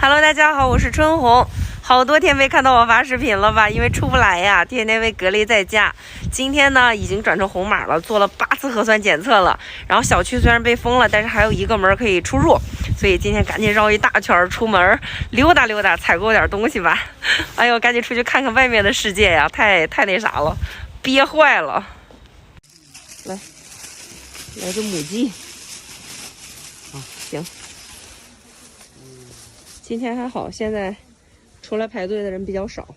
Hello， 大家好，我是春红。好多天没看到我发视频了吧？因为出不来呀，天天被隔离在家。今天呢，已经转成红码了，做了8次核酸检测了。然后小区虽然被封了，但是还有1个门可以出入，所以今天赶紧绕一大圈出门溜达溜达，采购点东西吧。哎呦，赶紧出去看看外面的世界呀，太那啥了，憋坏了。来个母鸡。行。今天还好，现在出来排队的人比较少。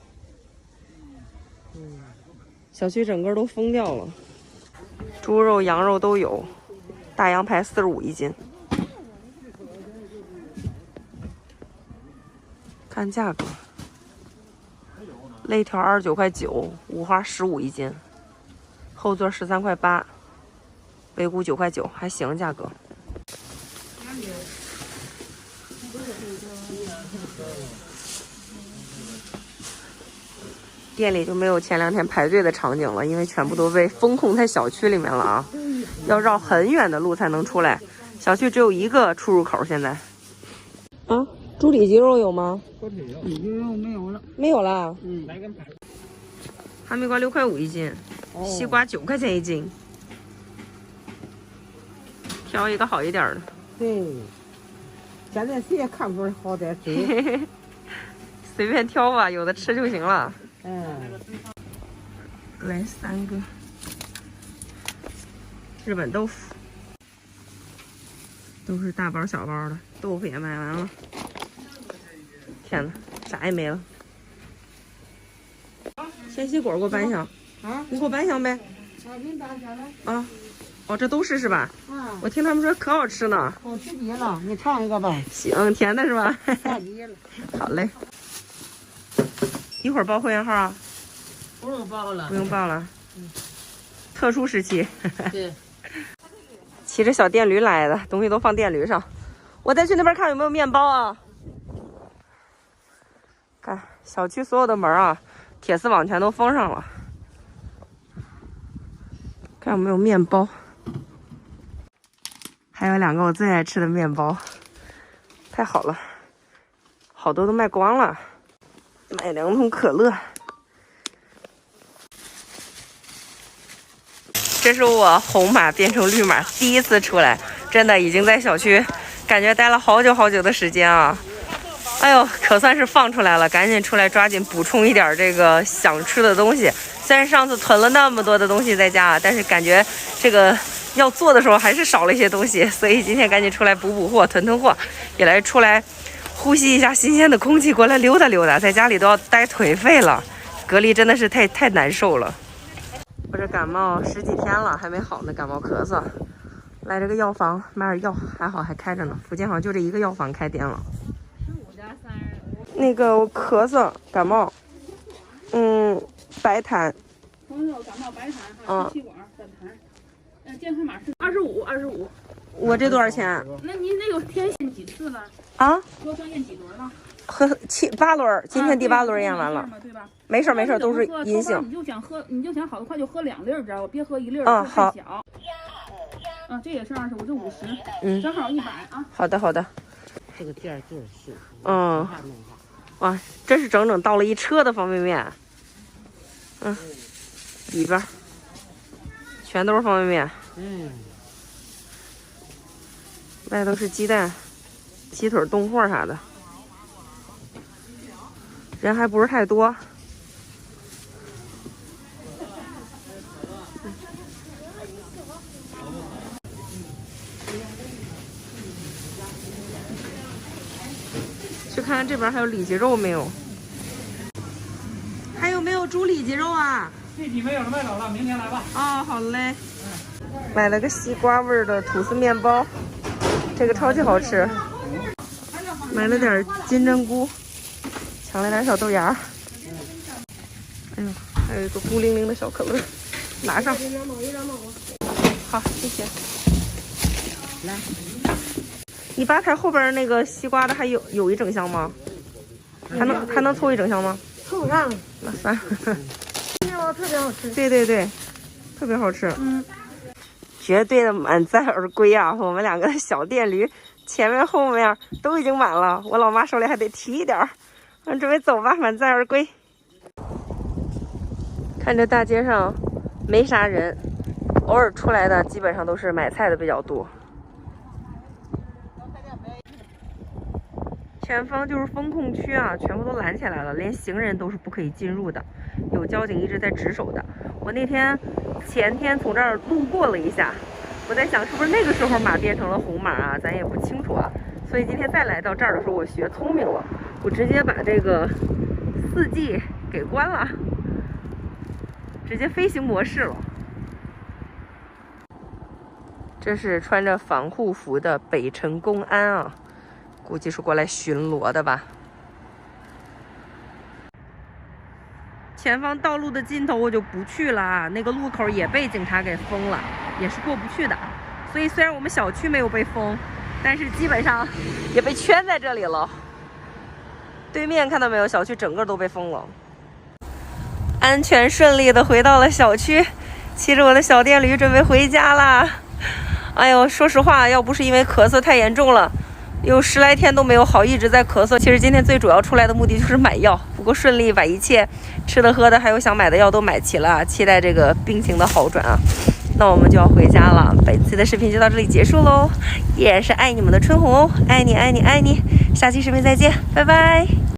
小区整个都封掉了，猪肉、羊肉都有，大羊排45一斤。看价格，肋条29.9块，五花15一斤，后座13.8块，尾骨9.9块，还行价格。店里就没有前2天排队的场景了，因为全部都被封控在小区里面了啊，要绕很远的路才能出来。小区只有1个出入口。现在啊，猪里脊肉有吗？里脊肉没有了，没有了。来根排。哈密瓜6.5块一斤，西瓜9块钱一斤。挑一个好一点的。对，现在谁也看不出好歹谁。随便挑吧，有的吃就行了。来3个日本豆腐，都是大包小包的，豆腐也买完了。天哪，啥也没了。鲜西果给我搬箱啊！你给我搬箱呗。啊，哦，这都是吧？啊，我听他们说可好吃呢。好吃极了，你尝一个吧。行，甜的是吧？太极了。好嘞。一会儿报会员号啊？不用报了，不用报了。特殊时期。对。骑着小电驴来的，东西都放电驴上。我再去那边看有没有面包啊。看小区所有的门啊，铁丝网全都封上了。看有没有面包。还有2个我最爱吃的面包，太好了，好多都卖光了。买2桶可乐。这是我红码变成绿码第1次出来，真的已经在小区感觉待了好久的时间啊！哎呦，可算是放出来了，赶紧出来抓紧补充一点这个想吃的东西。虽然上次囤了那么多的东西在家，但是感觉这个要做的时候还是少了一些东西，所以今天赶紧出来补货、囤货，也来出来呼吸一下新鲜的空气，过来溜达溜达，在家里都要待颓废了，隔离真的是太难受了。我这感冒10几天了，还没好呢，感冒咳嗽。来这个药房买点药，还好还开着呢。附近好像就这1个药房开店了。那个我咳嗽感冒，白痰。朋友感冒白痰，还有气管反痰。健康码是25。我这多少钱？那您那有天验几次了？啊？核酸验几轮了？喝8轮，今天第8轮验完了。对吧？没事，都是阴性。你就想好的快就喝2粒，知道吧？别喝1粒，好。太小。这也是25，这50，正好100啊。好的。这个店就是。哇，这是整倒了1车的方便面。里边全都是方便面。外头是鸡蛋、鸡腿、冻货啥的。人还不是太多。去看看这边还有里脊肉没有？还有没有猪里脊肉啊？这批没有了，卖走了，明天来吧。哦，好嘞。买了个西瓜味的吐司面包，这个超级好吃。买了点金针菇，抢了点小豆芽。哎呦，还有一个孤零零的小可乐，拿上。好，谢谢。来，你吧台后边那个西瓜的还有一整箱吗？还能凑一整箱吗？凑上。那算了。面包特别好吃。对，特别好吃。绝对的满载而归啊！我们2个小电驴前面后面都已经满了，我老妈手里还得提一点儿。准备走吧，满载而归。看着大街上没啥人，偶尔出来的基本上都是买菜的比较多。前方就是风控区啊，全部都拦起来了，连行人都是不可以进入的，有交警一直在值守的。我前天从这儿路过了一下，我在想是不是那个时候马变成了红马啊，咱也不清楚啊。所以今天再来到这儿的时候，我学聪明了，我直接把这个4G 给关了，直接飞行模式了。这是穿着防护服的北辰公安啊，估计是过来巡逻的吧。前方道路的尽头我就不去了啊，那个路口也被警察给封了，也是过不去的。所以虽然我们小区没有被封，但是基本上也被圈在这里了。对面看到没有，小区整个都被封了。安全顺利的回到了小区，骑着我的小电驴准备回家啦。哎呦，说实话，要不是因为咳嗽太严重了，有10来天都没有好，一直在咳嗽。其实今天最主要出来的目的就是买药，不过顺利把一切吃的喝的还有想买的药都买齐了，期待这个病情的好转啊。那我们就要回家了，本期的视频就到这里结束喽，依然是爱你们的春红哦，爱你爱你爱你，下期视频再见，拜拜。